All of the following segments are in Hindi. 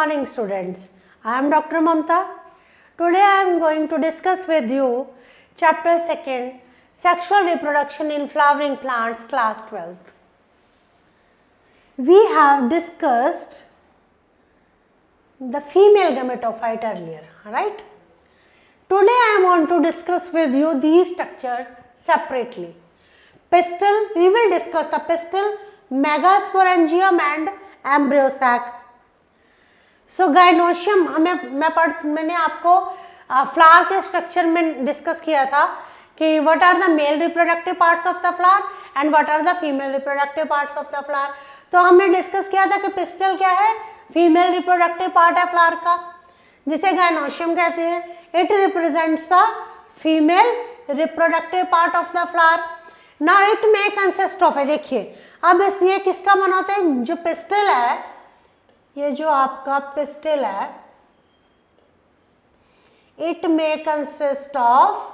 morning students. I am Dr. Mamta. Today I am going to discuss with you chapter 2 Sexual Reproduction in Flowering Plants class 12th. We have discussed the female gametophyte earlier, right? Today I want to discuss with you these structures separately. Pistil, we will discuss the pistil, megasporangium and embryo sac. So gynoecium मैंने आपको फ्लावर के स्ट्रक्चर में डिस्कस किया था कि what are the male reproductive parts of the flower and what are the female reproductive parts of the flower. तो हमने डिस्कस किया था कि पिस्टल क्या है, फीमेल रिप्रोडक्टिव पार्ट है फ्लावर का, जिसे गाइनोशियम कहते हैं. It represents the female reproductive part of the flower. Now it may consist of है, देखिए अब ये किसका बना होता है, जो पिस्टल है, ये जो आपका पिस्टल है, it may consist of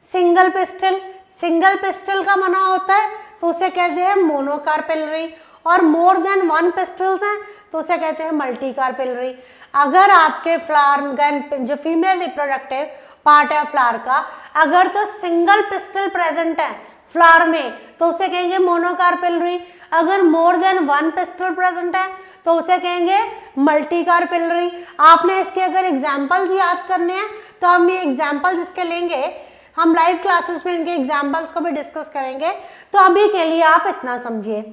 single pistol. Single pistol का बना होता है तो उसे कहते हैं मोनोकार्पेलरी, और मोर देन वन पिस्टल्स हैं तो उसे कहते हैं मल्टीकार्पेलरी. अगर आपके फ्लावर जो फीमेल रिप्रोडक्टिव पार्ट है फ्लावर का, अगर तो सिंगल पिस्टल प्रेजेंट है फ्लावर में तो उसे कहेंगे मोनोकार्पेलरी. अगर मोर देन वन पिस्टल प्रेजेंट है तो उसे कहेंगे मल्टीकार्पेलरी. आपने इसके अगर एग्जांपल्स याद करने हैं तो हम ये एग्जांपल्स इसके लेंगे, हम लाइव क्लासेस में इनके एग्जांपल्स को भी डिस्कस करेंगे. तो अभी के लिए आप इतना समझिए.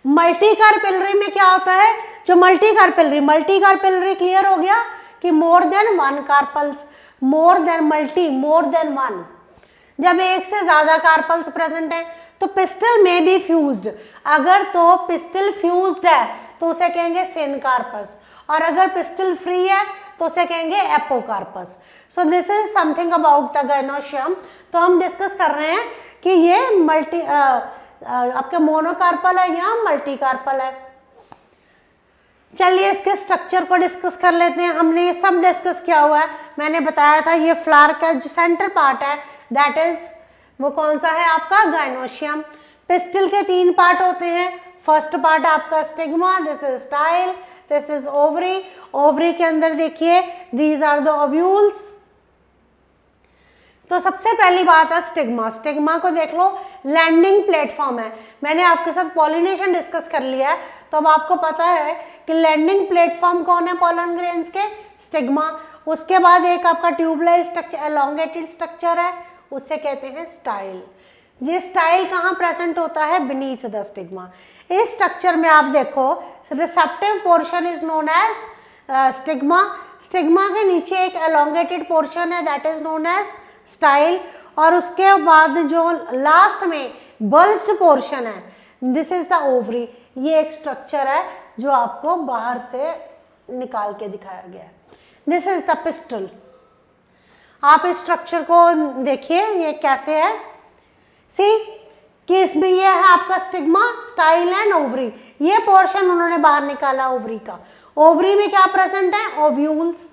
मल्टीकार्पेलरी में क्या होता है, जो मल्टीकार्पेलरी क्लियर हो गया कि more than one carpels, more than one. जब एक से ज्यादा कार्पल्स प्रेजेंट है तो पिस्टल में बी फ्यूज्ड. अगर तो पिस्टल फ्यूज्ड है तो उसे कहेंगे सिनकार्पस, और अगर पिस्टल फ्री है तो उसे कहेंगे apocarpous. So this is something about the gynoecium. तो हम डिस्कस कर रहे हैं कि ये आपका मोनोकार्पल है या मल्टीकार्पल है. चलिए इसके स्ट्रक्चर को डिस्कस कर लेते हैं. हमने ये सब डिस्कस किया हुआ है. मैंने बताया था ये फ्लावर का जो सेंटर पार्ट है दैट इज वो कौन सा है आपका, गाइनोशियम. पिस्टल के 3 पार्ट होते हैं. फर्स्ट पार्ट आपका stigma, this is style, this is ovary. Ovary के अंदर देखिए दीज आर द ओव्यूल्स. तो सबसे पहली बात है स्टिग्मा. स्टिग्मा को देख लो, लैंडिंग प्लेटफॉर्म है. मैंने आपके साथ पॉलिनेशन डिस्कस कर लिया है तो अब आपको पता है कि लैंडिंग प्लेटफॉर्म कौन है पोलन ग्रेन्स के, स्टिग्मा. उसके बाद एक आपका ट्यूबलाइज स्ट्रक्चर, एलोंगेटेड स्ट्रक्चर है, उसे कहते हैं स्टाइल. ये स्टाइल कहाँ प्रेजेंट होता है, बीनीथ द स्टिग्मा. इस स्ट्रक्चर में आप देखो receptive portion is known as stigma. Stigma के नीचे एक एलोंगेटेड पोर्शन है that is known as style, और उसके बाद जो लास्ट में बल्ज्ड पोर्शन है दिस इज द ओवरी. ये एक स्ट्रक्चर है जो आपको बाहर से निकाल के दिखाया गया है. This is the pistol. आप इस स्ट्रक्चर को देखिए ये कैसे है. सी कि इसमें ये है आपका स्टिग्मा, स्टाइल एंड ओवरी. ये पोर्शन उन्होंने बाहर निकाला ओवरी का. ओवरी में क्या प्रेजेंट है, ovules.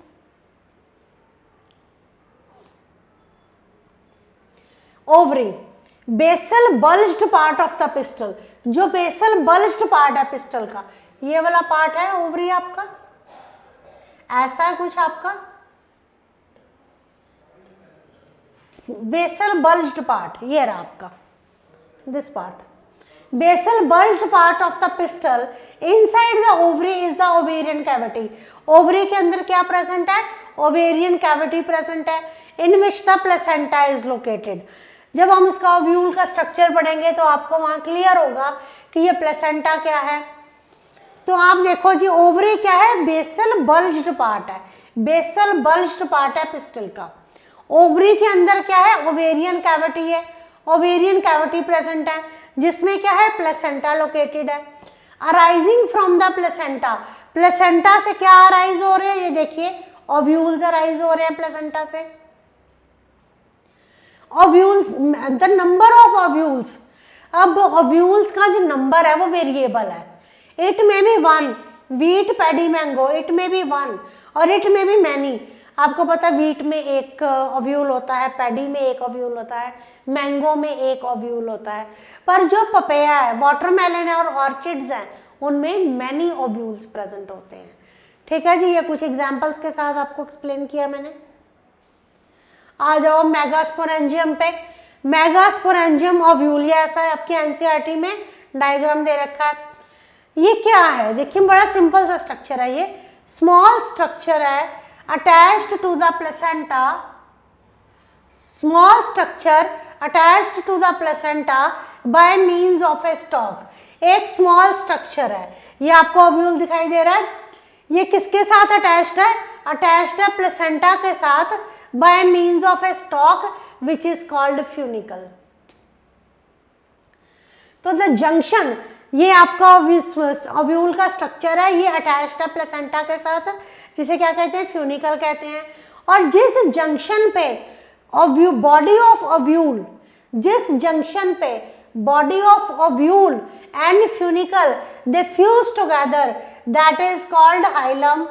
Ovary basal bulged part of the pistil. जो बेसल बल्ज्ड पार्ट है पिस्टल का, ये वाला पार्ट है ओवरी आपका. ऐसा है कुछ आपका बेसल बल्ज्ड पार्ट, ये रहा आपका this part. Basal bulged part of the pistil inside the ovary is the ovarian cavity. Ovary के अंदर क्या प्रेजेंट है, ओवेरियन कैविटी प्रेजेंट है in which the placenta is located. जब हम इसका ओव्यूल का स्ट्रक्चर पढ़ेंगे तो आपको वहां क्लियर होगा कि ये प्लेसेंटा क्या है. तो आप देखो जी ओवरी क्या है, बेसल बल्ज्ड पार्ट है. बेसल बल्ज्ड पार्ट है पिस्टल का. ओवरी के अंदर क्या है, ओवेरियन कैविटी है. ओवेरियन कैविटी प्रेजेंट है जिसमें क्या है, प्लेसेंटा लोकेटेड है. Arising from the placenta, placenta से क्या अराइज हो रहे हैं, ये देखिए ओव्यूल्स अराइज हो रहे हैं प्लेसेंटा से. Ovules, the number of ovules. अब ओव्यूल्स का जो नंबर है वो वेरिएबल है. It may be 1, wheat paddy mango, it may be 1 और इट मे बी मैनी. आपको पता है वीट में एक ओव्यूल होता है, पैडी में एक ओव्यूल होता है, मैंगो में एक ओव्यूल होता है. पर जो पपैया है, वाटरमेलन है और ऑर्चिड्स हैं उनमें मैनी ओव्यूल्स प्रेजेंट होते हैं। ठीक है जी, ये कुछ एग्जांपल्स के साथ आपको एक्सप्लेन किया मैंने। आ जाओ मेगास्पोरेंजियम पे। मेगास्पोरेंजियम ओव्यूल, ये ऐसा है आपके एनसीईआरटी में डायग्राम दे रखा है। ये क्या है, देखिए बड़ा सिंपल सा स्ट्रक्चर है, ये स्मॉल स्ट्रक्चर है attached to the placenta, small structure attached to the placenta by means of a stalk. एक स्मॉल स्ट्रक्चर है, ये आपको ओव्यूल दिखाई दे रहा है, ये किसके साथ अटैच्ड है, अटैच्ड है प्लेसेंटा के साथ bye means of a stock which is called funicle. तो द जंक्शन, ये आपका ओव्यूल का स्ट्रक्चर है, ये अटैच्ड है प्लेसेंटा के साथ, जिसे क्या कहते हैं, फ्यूनिकल कहते हैं। और जिस जंक्शन पे बॉडी ऑफ ओव्यूल, जिस जंक्शन पे body of ovule and funicle they fuse together, that is called hilum.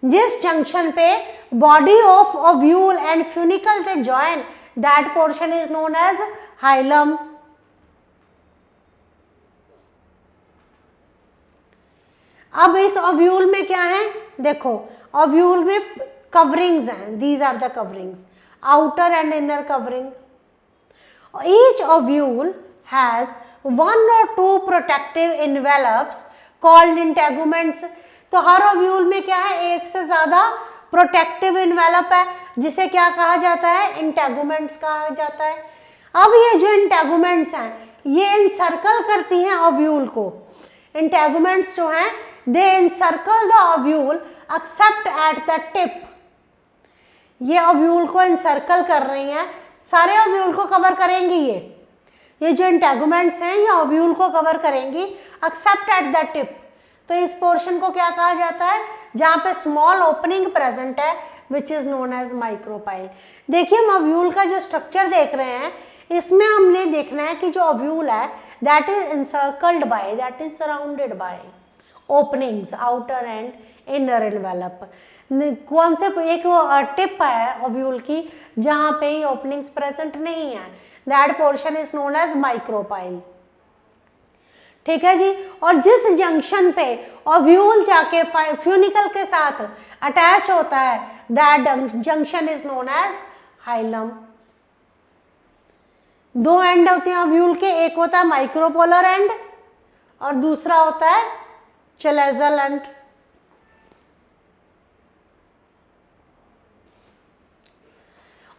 जिस जंक्शन पे body of ovule and funicle they join, that portion is known as hilum. अब इस ओव्यूल में क्या है, देखो ओव्यूल में कवरिंग्स हैं, these are the coverings, outer and inner covering. Each ovule has 1 or 2 protective envelopes called integuments. तो हर ओव्यूल में क्या है, एक से ज्यादा प्रोटेक्टिव इन्वेलप है, जिसे क्या कहा जाता है, इंटेगुमेंट्स कहा जाता है। अब ये जो इंटेगुमेंट्स हैं, ये इंसर्कल करती हैं ओव्यूल को। इंटेगुमेंट्स जो हैं, they encircle the ovule except at the tip. ये ओव्यूल को इंसर्कल कर रही हैं, सारे ओव्यूल को कवर करेंगी। ये जो इंटेगुमेंट्स हैं, ये ओव्यूल को कवर करेंगी एक्सेप्ट एट द टिप। तो इस पोर्शन को क्या कहा जाता है, जहां पे स्मॉल ओपनिंग प्रेजेंट है, which is known as micropyle. देखिए हम ओव्यूल का जो स्ट्रक्चर देख रहे हैं, इसमें हमने देखना है कि जो ओव्यूल है that is encircled by, that is surrounded by openings, outer and inner envelope. कौन से, एक टिप है ओव्यूल की जहां पे ही ओपनिंग्स प्रेजेंट नहीं है, that portion is known as micropyle. ठीक है जी। और जिस जंक्शन पे ओव्यूल जाके फ्यूनिकल के साथ अटैच होता है, that junction is known as hilum. 2 end होते हैं ओव्यूल के, एक होता है माइक्रोपोलर एंड और दूसरा होता है chalazal end.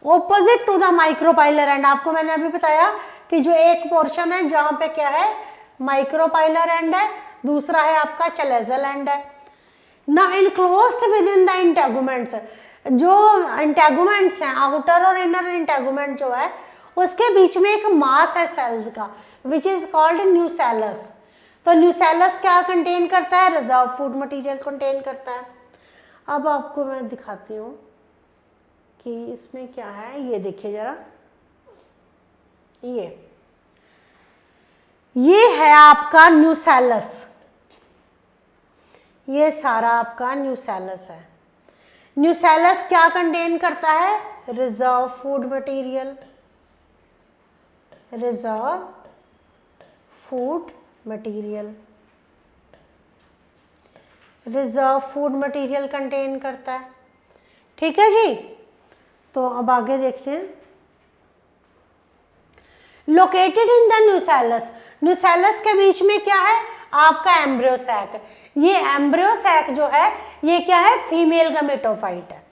Opposite to the micropylar end, आपको मैंने अभी बताया कि जो एक पोर्शन है जहां पे क्या है, माइक्रोपाइलर एंड है, दूसरा है आपका चलेजल एंड है। ना enclosed with in the integuments, जो इंटेगुमेंट्स हैं, आउटर और इनर इंटेगुमेंट जो है, उसके बीच में एक मास है सेल्स का, विच इज कॉल्ड न्यूसेलस। तो न्यूसेलस क्या कंटेन करता है, रिजर्व फूड मटेरियल कंटेन करता है। अब आपको मैं दिखाती हूँ कि इसमें क्या है, ये देखिए जरा, ये है आपका न्यूसेलस, ये सारा आपका न्यूसेलस है। न्यूसेलस क्या कंटेन करता है, reserve food material, reserve food material, reserve food material contain करता है। ठीक है जी। तो अब आगे देखते हैं, located in the nucellus, nucellus के बीच में क्या है, आपका एम्ब्रियोसैक। ये एम्ब्रियोसैक जो है, ये क्या है, फीमेल गमेटोफाइट है।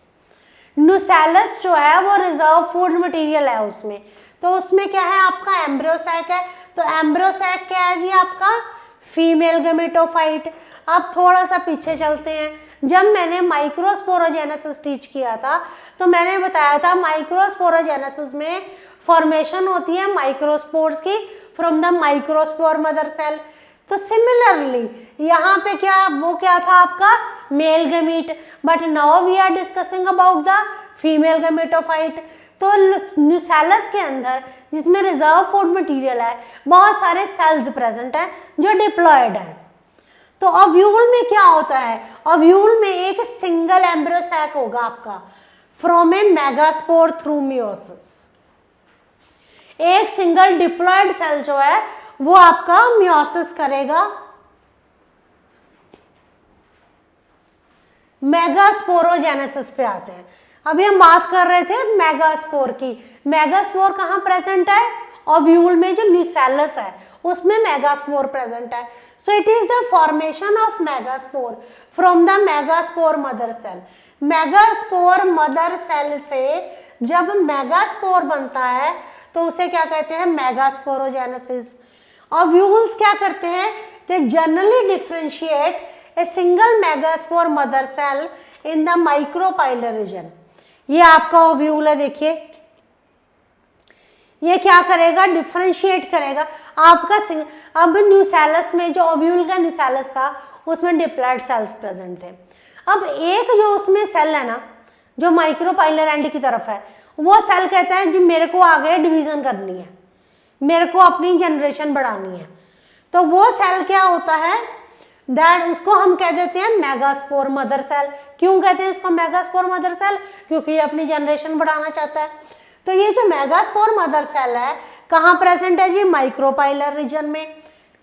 न्यूसेलस जो है वो रिजर्व फूड मटेरियल है उसमें, तो उसमें क्या है, आपका एम्ब्रियोसैक है। तो एम्ब्रियोसैक क्या है जी, आपका फीमेल गमेटोफाइट। अब थोड़ा सा पीछे चलते हैं। जब मैंने माइक्रोस्पोरोजेनेसिस टीच किया था, तो मैंने बताया था माइक्रोस्पोरोजेनेसिस में फॉर्मेशन होती है माइक्रोस्पोर्स की from the microspore mother cell. तो सिमिलरली यहाँ पे क्या, वो क्या था आपका male gamete, but now we are discussing about the female gametophyte. तो न्यूसेलस के अंदर, जिसमें रिजर्व फूड मटेरियल है, बहुत सारे सेल्स प्रेजेंट हैं जो डिप्लॉयड है। तो ओव्यूल में क्या होता है, ओव्यूल में एक सिंगल एम्ब्रियोसैक होगा आपका from A megaspore through meiosis. एक सिंगल डिप्लॉयड सेल जो है वो आपका मियोसिस करेगा मेगास्पोरोजेनेसिस पे आते हैं। अभी हम बात कर रहे थे मेगास्पोर की। मेगास्पोर कहाँ प्रेजेंट है? ओव्यूल में जो न्यूसेलस है उसमें मेगास्पोर प्रेजेंट है। So it is the formation of megaspore from the megaspore mother cell. Megaspore mother cell से जब मेगास्पोर बनता है तो उसे क्या कहते हैं? मेगास्पोरोजेनेसिस। ओव्यूल्स क्या करते हैं? They generally differentiate a single megaspore mother cell in the micropylar region। ये आपका ओव्यूल है, देखिए ये क्या करेगा? डिफरेंशिएट करेगा आपका अब न्यूसेलस में जो ओव्यूल का न्यूसेलस था उसमें डिप्लॉइड सेल्स प्रेजेंट थे। अब एक जो उसमें सेल है ना जो माइक्रोपाइलर एंड की तरफ है, वो सेल कहता है जी मेरे को आगे डिवीजन करनी है, मेरे को अपनी जनरेशन बढ़ानी है। तो वो सेल क्या होता है? दैट उसको हम कह देते हैं मेगास्पोर मदर सेल। क्यों कहते हैं इसको मेगास्पोर मदर सेल? क्योंकि ये अपनी जनरेशन बढ़ाना चाहता है। तो ये जो मेगास्पोर मदर सेल है कहाँ प्रेजेंट है जी? माइक्रोपाइलर रीजन में।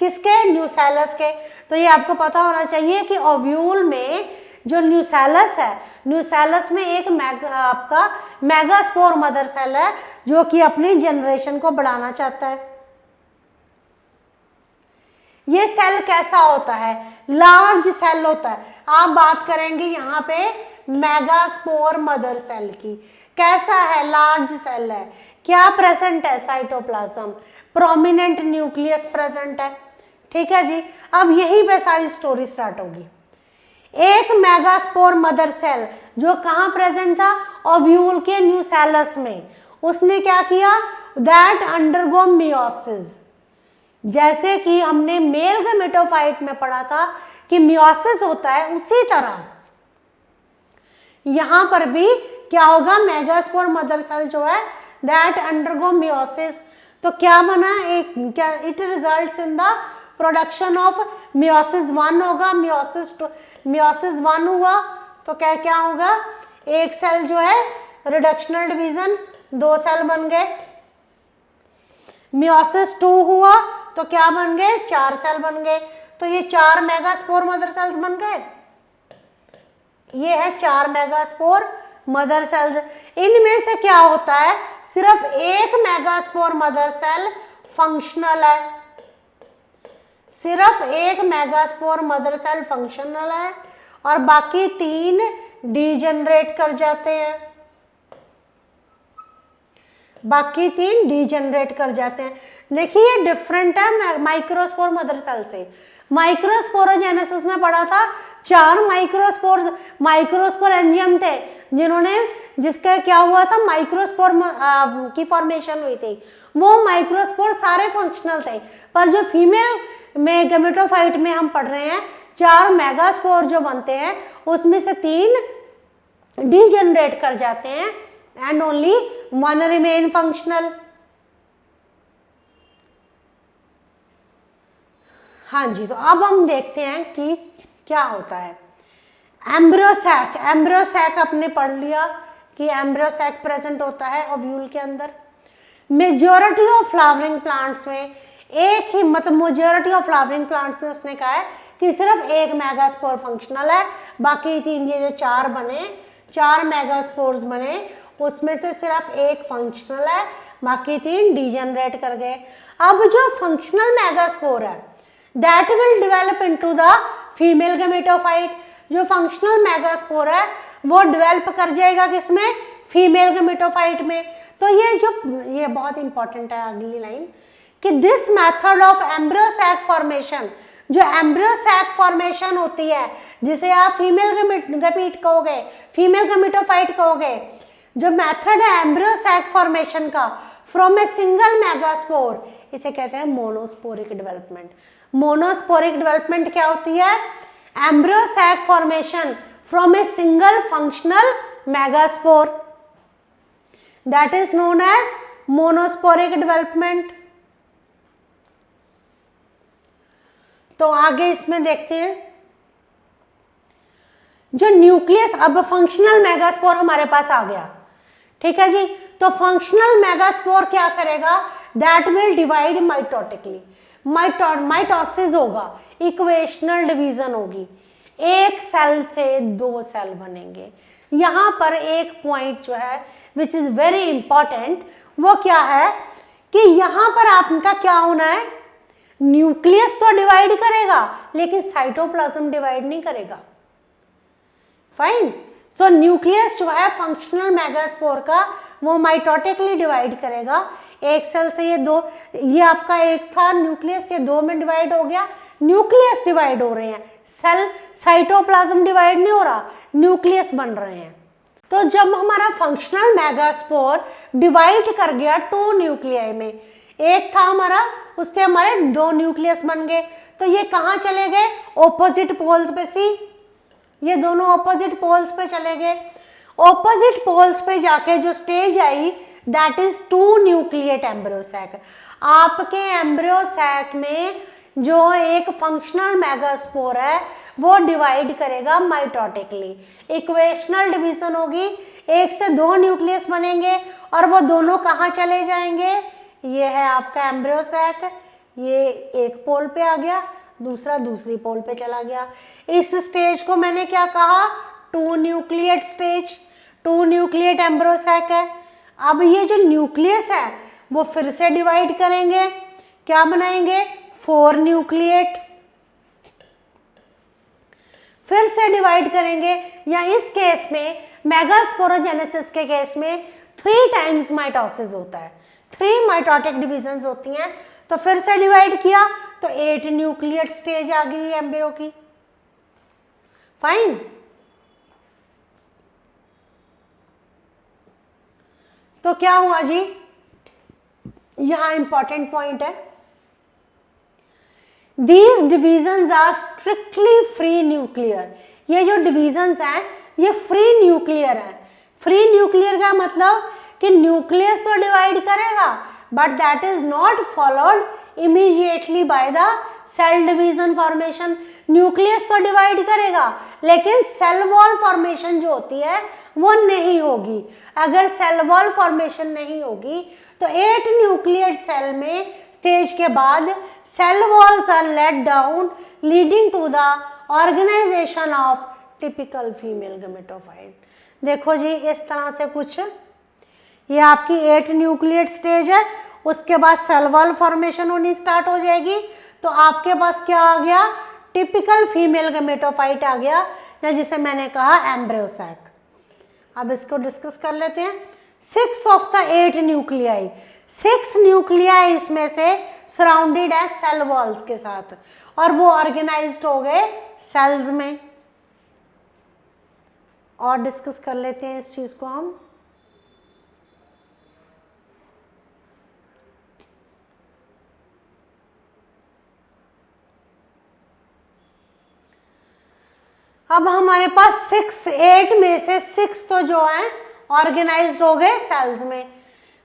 किसके? न्यूसेलस के। तो ये आपको पता होना चाहिए कि ओव्यूल में जो न्यूसेलस है, न्यूसेलस में एक आपका मेगास्पोर मदर सेल है जो कि अपनी जनरेशन को बढ़ाना चाहता है। ये सेल कैसा होता है? लार्ज सेल होता है। आप बात करेंगे यहाँ पे मेगास्पोर मदर सेल की। कैसा है? लार्ज सेल है। क्या प्रेजेंट है? साइटोप्लाज्म, प्रोमिनेंट न्यूक्लियस प्रेजेंट है। ठीक है जी। अब यहीं पे सारी स्टोरी स्टार्ट होगी। एक मेगास्पोर मदर सेल जो कहाँ प्रेजेंट था? ओव्यूल के न्यूसेलस में। उसने क्या किया? That undergo meiosis. जैसे कि हमने मेल गैमेटोफाइट में पढ़ा था कि मियोसिस होता है, उसी तरह यहां पर भी क्या होगा? मेगास्पोर मदर सेल जो है दैट अंडरगो मियोसिस। तो क्या बना? एक क्या? It results in the production of meiosis 1 होगा, मियोसिस 1 हुआ तो क्या क्या होगा? एक सेल जो है रिडक्शनल डिवीजन, 2 सेल बन गए। मियोसिस 2 हुआ तो क्या बन गए? 4 सेल बन गए। तो ये 4 मेगास्पोर मदर सेल्स बन गए। ये है 4 मेगास्पोर मदर सेल्स। इनमें से क्या होता है? सिर्फ एक मेगास्पोर मदर सेल फंक्शनल है। सिर्फ एक मेगास्पोर मदर सेल फंक्शनल है और बाकी 3 डीजेनरेट कर जाते हैं। बाकी 3 डीजेनरेट कर जाते हैं। देखिए ये डिफरेंट है माइक्रोस्पोर मदर सेल से। माइक्रोस्पोरोजेनेसिस में पढ़ा था 4 माइक्रोस्पोर एंजियम थे जिसका क्या हुआ था? माइक्रोस्पोर की फॉर्मेशन हुई थी। वो माइक्रोस्पोर सारे फंक्शनल थे, पर जो फीमेल में गैमेटोफाइट में हम पढ़ रहे हैं 4 मेगास्पोर जो बनते हैं उसमें से 3 डीजेनरेट कर जाते हैं एंड ओनली 1 रिमेन फंक्शनल। हाँ जी। तो अब हम देखते हैं कि क्या होता है। एम्ब्रियोसैक, एम्ब्रियोसैक आपने पढ़ लिया कि एम्ब्रियोसैक प्रेजेंट होता है ओव्यूल के अंदर। मेजॉरिटी ऑफ फ्लावरिंग प्लांट्स में एक ही मेजॉरिटी ऑफ फ्लावरिंग प्लांट्स में उसने कहा है कि सिर्फ एक मेगास्पोर फंक्शनल है, बाकी 3 ये जो 4 बने, 4 मेगास्पोर्स बने उसमें से सिर्फ एक फंक्शनल है, बाकी 3 डीजेनरेट कर गए। अब जो फंक्शनल मेगास्पोर है that will develop into the female gametophyte. जो फंक्शनल मेगास्पोर है वो डेवलप कर जाएगा किसमें? फीमेल गैमेटोफाइट में। तो ये बहुत इंपॉर्टेंट है अगली लाइन कि this method of embryo sac formation, जो एम्ब्रियोसैक फॉर्मेशन होती है जिसे आप फीमेल गैमीट कहोगे, फीमेल गैमेटोफाइट कहोगे, जो मेथड है एम्ब्रियोसैक फॉर्मेशन का फ्रॉम ए सिंगल मेगास्पोर, इसे कहते हैं मोनोस्पोरिक डेवलपमेंट। मोनोस्पोरिक डेवलपमेंट क्या होती है? Embryo sac formation from a single functional megaspore, that is known as monosporic development. तो आगे इसमें देखते हैं जो न्यूक्लियस, अब फंक्शनल मेगास्पोर हमारे पास आ गया, ठीक है जी। तो फंक्शनल मेगास्पोर क्या करेगा? That will divide mitotically. Mitosis होगा, इक्वेशनल डिवीजन होगी, एक सेल से दो सेल बनेंगे। यहां पर एक पॉइंट जो है विच इज वेरी इंपॉर्टेंट, वो क्या है कि यहां पर आपका क्या होना है, न्यूक्लियस तो डिवाइड करेगा लेकिन साइटोप्लाज्म डिवाइड नहीं करेगा। फाइन। सो न्यूक्लियस जो है फंक्शनल मेगास्पोर का, वो माइटोटिकली डिवाइड करेगा। एक सेल से ये दो, ये आपका एक था न्यूक्लियस, ये दो में डिवाइड हो गया, न्यूक्लियस डिवाइड हो रहे हैं, सेल साइटोप्लाज्म डिवाइड नहीं हो रहा, न्यूक्लियस बन रहे हैं। तो जब हमारा फंक्शनल मेगास्पोर डिवाइड कर गया टू न्यूक्लियाई में, एक था हमारा, उससे हमारे दो न्यूक्लियस बन गए, तो ये कहाँ चले गए, ऑपोजिट पोल्स पे। सी, ये दोनों ऑपोजिट पोल्स पे चले गए। ऑपोजिट पोल्स पे जाके जो स्टेज आई that is two nucleate embryo sac. आपके एम्ब्रियो सैक में जो एक फंक्शनल मेगास्पोर है वो डिवाइड करेगा माइटोटिकली, इक्वेशनल डिवीजन होगी, एक से दो न्यूक्लियस बनेंगे और वो दोनों कहाँ चले जाएंगे, ये है आपका एम्ब्रियो सैक, ये एक पोल पे आ गया, दूसरा दूसरी पोल पे चला गया। इस स्टेज को मैंने क्या कहा, two nucleate stage, two nucleate embryo sac है। अब ये जो न्यूक्लियस है वो फिर से डिवाइड करेंगे, क्या बनाएंगे, फोर न्यूक्लिएट, फिर से डिवाइड करेंगे, या इस केस में मेगास्पोरोजेनेसिस के केस में 3 टाइम्स माइटोसिस होता है, 3 माइटोटिक डिविजन्स होती हैं। तो फिर से डिवाइड किया तो 8 न्यूक्लिएट स्टेज आ गई एम्ब्रियो की। फाइन। तो क्या हुआ जी, यहां इंपॉर्टेंट पॉइंट है, These divisions are strictly free nuclear। ये जो divisions हैं ये free nuclear है। Free nuclear का मतलब कि न्यूक्लियस तो डिवाइड करेगा but that is not followed immediately by the cell division formation। Nucleus तो डिवाइड करेगा लेकिन सेल वॉल फॉर्मेशन जो होती है वो नहीं होगी। अगर सेल वॉल फॉर्मेशन नहीं होगी तो 8 न्यूक्लियर सेल में स्टेज के बाद cell walls are laid down leading to the organisation of typical female gametophyte. देखो जी, इस तरह से कुछ, ये आपकी 8 न्यूक्लियर स्टेज है, उसके बाद सेल वॉल फॉर्मेशन होनी स्टार्ट हो जाएगी, तो आपके पास क्या आ गया, टिपिकल फीमेल गमेटोफाइट आ गया, या जिसे मैंने कहा एम्ब्रियो सैक। अब इसको डिस्कस कर लेते हैं। 6 ऑफ द 8 न्यूक्लियाई, 6 न्यूक्लियाई इसमें से सराउंडेड है सेल वॉल्स के साथ, और वो ऑर्गेनाइज्ड हो गए सेल्स में। और डिस्कस कर लेते हैं इस चीज को हम। अब हमारे पास 8 में से 6 तो जो है ऑर्गेनाइज्ड हो गए सेल्स में,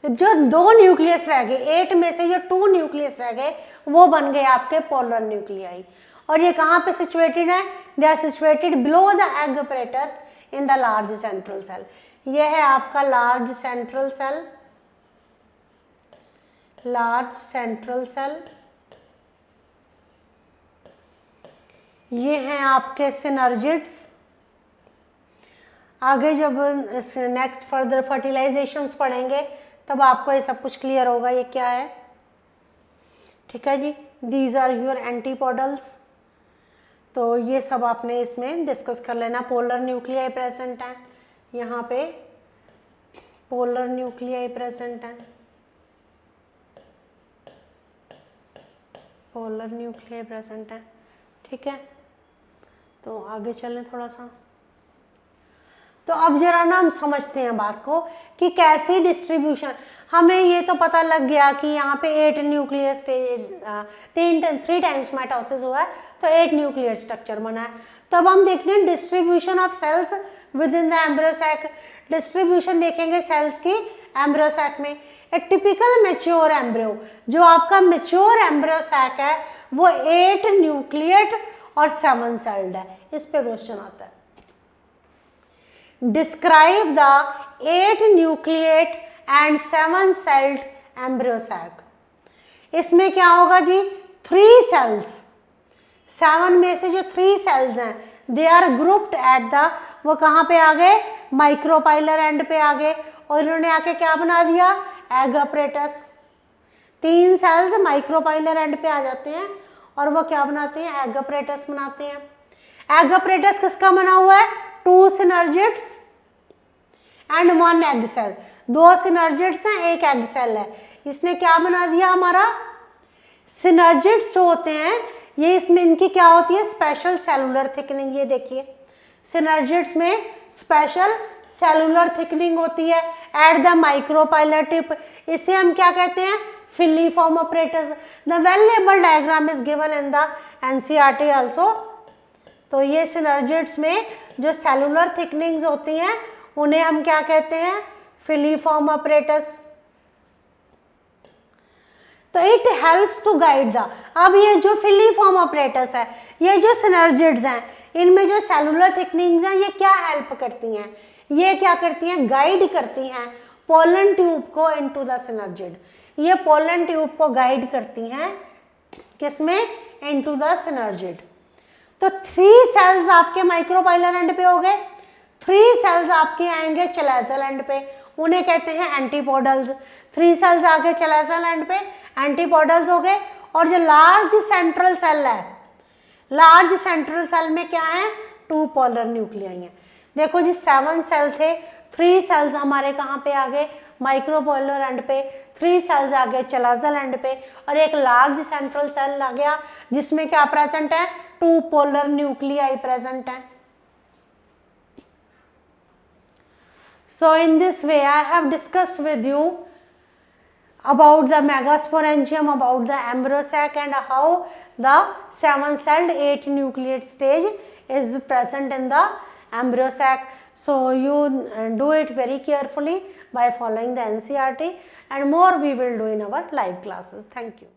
जो 2 न्यूक्लियस रह गए, 8 में से जो 2 न्यूक्लियस रह गए वो बन गए आपके पोलर न्यूक्लियाई। और ये कहाँ पे सिचुएटेड है, they are situated below the egg apparatus in the large central cell. ये है आपका large central cell, large central cell, ये हैं आपके सिनर्जिड्स। आगे जब नेक्स्ट फर्दर फर्टिलाइजेशंस पढ़ेंगे तब आपको ये सब कुछ क्लियर होगा ये क्या है। ठीक है जी, दीज आर योर एंटीपोडल्स। तो ये सब आपने इसमें डिस्कस कर लेना। पोलर न्यूक्लियाई प्रेजेंट है, यहाँ पे पोलर न्यूक्लियाई प्रेजेंट है, पोलर न्यूक्लियाई प्रेजेंट है। ठीक है, तो आगे चलें थोड़ा सा। तो अब जरा ना हम समझते हैं बात को कि कैसी डिस्ट्रीब्यूशन। हमें ये तो पता लग गया कि यहाँ पे 8 न्यूक्लियर स्टेज, 3 टाइम्स माइटोसिस हुआ है तो 8 न्यूक्लियर स्ट्रक्चर बना है। तो अब हम देखते हैं distribution of cells within the embryo sac. Distribution देखेंगे सेल्स की एम्ब्रियो सैक में। ए टिपिकल मैच्योर एम्ब्रियो, जो आपका मैच्योर एम्ब्रियो सैक है वो 8 न्यूक्लिएट और 7 सेल्ड है। इस पे क्वेश्चन आता है, describe the 8 nucleate and 7 celled embryo sac. इसमें क्या होगा जी, 3 सेल्स, 7 में से जो 3 सेल्स हैं they are grouped at the, वो कहाँ पे आ गए, माइक्रोपाइलर एंड पे आ गए, और इन्होंने आके क्या बना दिया, egg apparatus. 3 cells micropylar end पे आ जाते हैं और वो क्या बनाते हैं, एग अपरेटस बनाते हैं। एग अपरेटस किसका बना हुआ है, 2 synergids and 1 egg cell, 2 synergids हैं, 1 एग सेल है। इसने क्या बना दिया, हमारा सिनर्जिड्स जो होते हैं ये, इसमें इनकी क्या होती है, स्पेशल सेलुलर थिकनिंग। ये देखिए सिनर्जिड्स में स्पेशल सेलुलर थिकनिंग होती है एट द माइक्रोपाइलर टिप। इसे हम क्या कहते हैं, filiform apparatus. The well label diagram is given in the NCERT also. तो ये सिनर्जिड्स में जो सेलुलर थिकनिंग्स होती हैं उन्हें हम क्या कहते हैं, फिलीफॉर्म अपरेटस। तो it helps to guide the, अब ये जो फिलीफॉर्म अपरेटस है, ये जो सिनर्जिड्स हैं, इनमें जो सेलुलर थिकनिंग्स हैं ये क्या हेल्प करती हैं, ये क्या करती हैं, गाइड करती हैं पोलन ट्यूब को इनटू द सिनर्जिड। ये पोलन ट्यूब को गाइड करती हैं किसमें, इनटू द सिनर्जिड। तो 3 सेल्स आपके माइक्रोपाइलर एंड पे हो गए, 3 सेल्स आपके आएंगे चलेजल एंड पे, उन्हें कहते हैं एंटीपोडल्स। 3 सेल्स आगे चलेजल एंड पे, एंटीपोडल्स हो गए। और जो लार्ज सेंट्रल सेल है, लार्ज सेंट्रल सेल में क्या है, 2 पोलर न्यूक्लियाई हैं। देखो जी 7 सेल थे, 3 सेल्स हमारे कहाँ पे आ गए, माइक्रोपोलर एंड पे, 3 सेल्स आ गए चलाजल एंड पे, और एक लार्ज सेंट्रल सेल आ गया जिसमें क्या प्रेजेंट है, 2 पोलर न्यूक्लियाई प्रेजेंट है। So in this way I have discussed with you about the megasporangium, about the embryo sac, and how the 7-celled 8-nucleate stage is present in the embryo sac. So you do it very carefully by following the NCERT, and more we will do in our live classes. Thank you.